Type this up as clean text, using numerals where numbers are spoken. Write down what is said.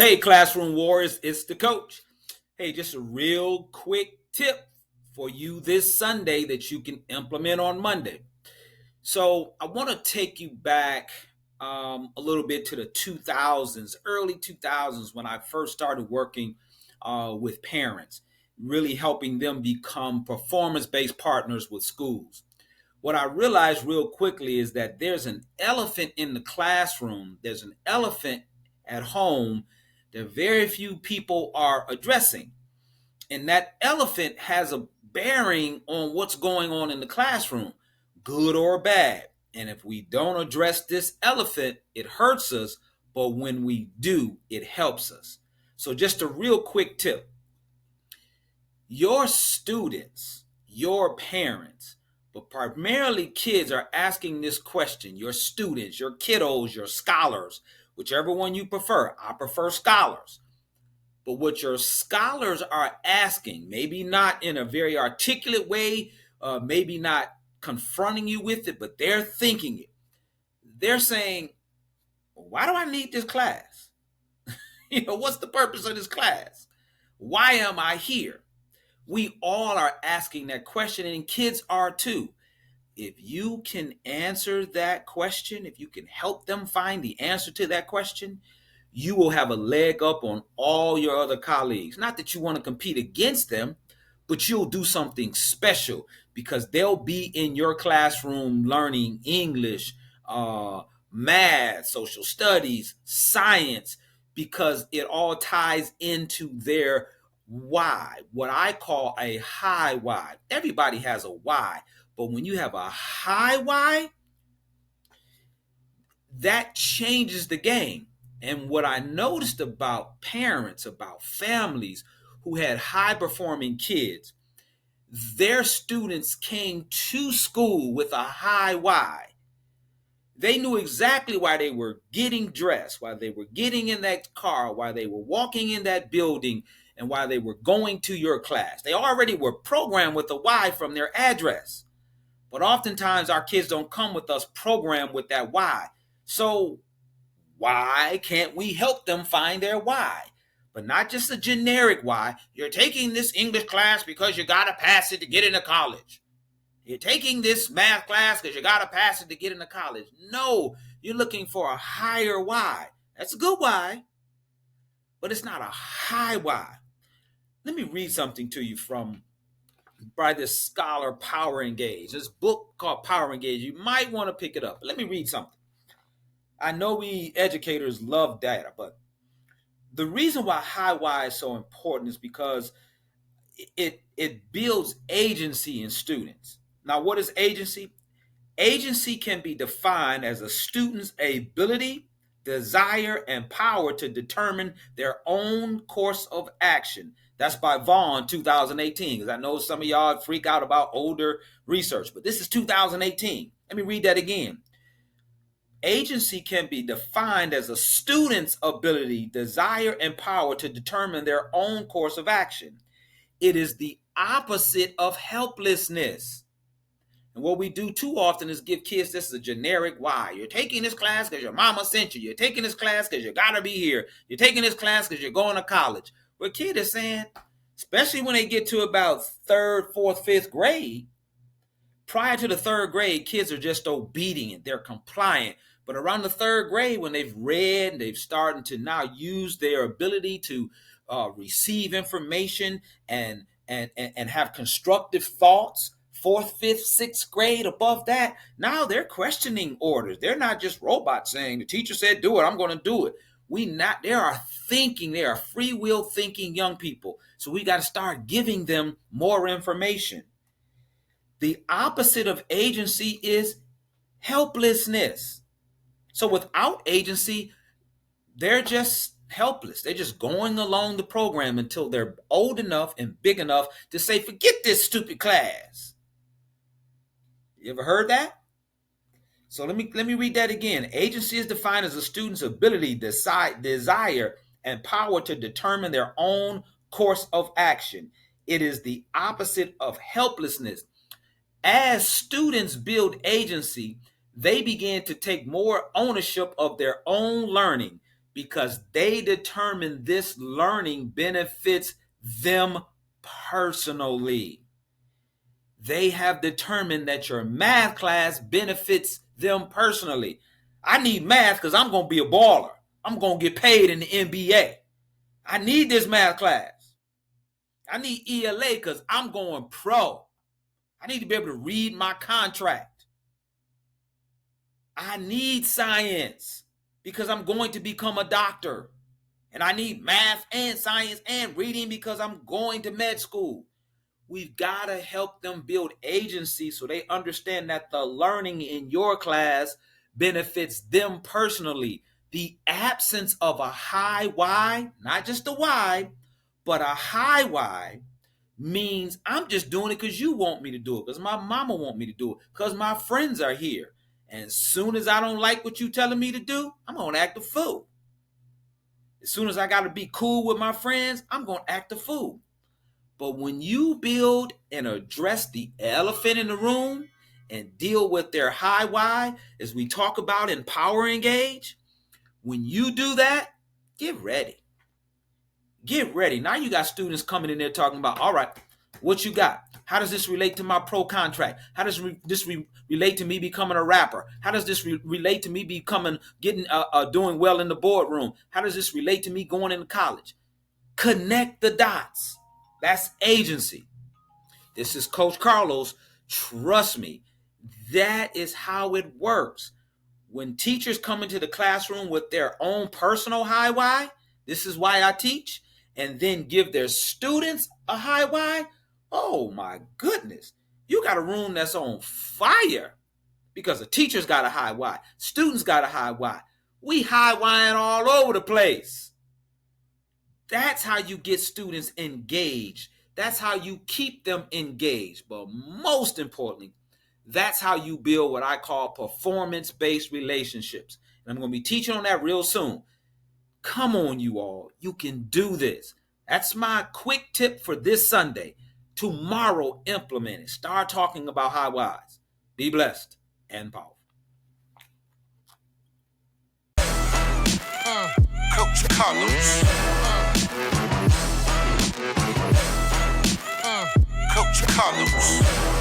Hey, Classroom Warriors, it's the coach. Hey, just a real quick tip for you this Sunday that you can implement on Monday. So, I want to take you back a little bit to the 2000s, early 2000s, when I first started working with parents, really helping them become performance based partners with schools. What I realized real quickly is that there's an elephant in the classroom, there's an elephant at home that very few people are addressing. And that elephant has a bearing on what's going on in the classroom, good or bad. And if we don't address this elephant, it hurts us. But when we do, it helps us. So, just a real quick tip: your students, your parents, but primarily kids are asking this question. Your students, your kiddos, your scholars, whichever one you prefer. I prefer scholars. But what your scholars are asking, maybe not in a very articulate way, maybe not confronting you with it, but they're thinking it. They're saying, why do I need this class? What's the purpose of this class? Why am I here? We all are asking that question, and kids are too. If you can answer that question, if you can help them find the answer to that question, you will have a leg up on all your other colleagues. Not that you want to compete against them, but you'll do something special because they'll be in your classroom learning English, math, social studies, science, because it all ties into their why, what I call a high why. Everybody has a why, but when you have a high why, that changes the game. And what I noticed about parents, about families who had high performing kids, their students came to school with a high why. They knew exactly why they were getting dressed, why they were getting in that car, why they were walking in that building, and why they were going to your class. They already were programmed with a why from their address. But oftentimes our kids don't come with us programmed with that why. So why can't we help them find their why? But not just a generic why. You're taking this English class because you got to pass it to get into college. You're taking this math class because you got to pass it to get into college. No, you're looking for a higher why. That's a good why, but it's not a high why. Let me read something to you from by this scholar Power Engage. This book called Power Engage. You might want to pick it up. Let me read something. I know we educators love data, but the reason why high why is so important is because it builds agency in students. Now, what is agency? Agency can be defined as a student's ability, desire, and power to determine their own course of action. That's by Vaughan, 2018, because I know some of y'all freak out about older research, but this is 2018. Let me read that again. Agency can be defined as a student's ability, desire, and power to determine their own course of action. It is the opposite of helplessness. And what we do too often is give kids this is a generic why. You're taking this class because your mama sent you. You're taking this class because you got to be here. You're taking this class because you're going to college. What kid is saying, especially when they get to about third, fourth, fifth grade, prior to the third grade, kids are just obedient. They're compliant. But around the third grade, when they've read, they've started to now use their ability to receive information and have constructive thoughts. Fourth, fifth, sixth grade, above that, now they're questioning orders. They're not just robots saying the teacher said do it, I'm going to do it. They are thinking, they are free will thinking young people. So we got to start giving them more information. The opposite of agency is helplessness. So without agency, they're just helpless. They're just going along the program until they're old enough and big enough to say, forget this stupid class. You ever heard that? So let me read that again. Agency is defined as a student's ability, desire, and power to determine their own course of action. It is the opposite of helplessness. As students build agency, they begin to take more ownership of their own learning. because they determine this learning benefits them personally. They have determined that your math class benefits them personally. I need math because I'm going to be a baller. I'm going to get paid in the NBA. I need this math class. I need ELA because I'm going pro. I need to be able to read my contract. I need science because I'm going to become a doctor. And I need math and science and reading because I'm going to med school. We've got to help them build agency so they understand that the learning in your class benefits them personally. The absence of a high why, not just a why, but a high why, means I'm just doing it because you want me to do it, because my mama want me to do it, because my friends are here. And as soon as I don't like what you telling me to do, I'm going to act a fool. As soon as I got to be cool with my friends, I'm going to act a fool. But when you build and address the elephant in the room and deal with their high why, as we talk about in Power Engage, when you do that, get ready. Get ready. Now you got students coming in there talking about, all right, what you got? How does this relate to my pro contract? How does this relate to me becoming a rapper? How does this relate to me doing well in the boardroom? How does this relate to me going into college? Connect the dots. That's agency. This is Coach Carlos. Trust me, that is how it works. When teachers come into the classroom with their own personal high why, this is why I teach, and then give their students a high why, oh my goodness, you got a room that's on fire because the teachers got a high why, students got a high why. We high whying all over the place. That's how you get students engaged. That's how you keep them engaged. But most importantly, that's how you build what I call performance-based relationships. And I'm going to be teaching on that real soon. Come on, you all. You can do this. That's my quick tip for this Sunday. Tomorrow, implement it. Start talking about high whys. Be blessed and powerful. Coach Carlos. Coach Carlos.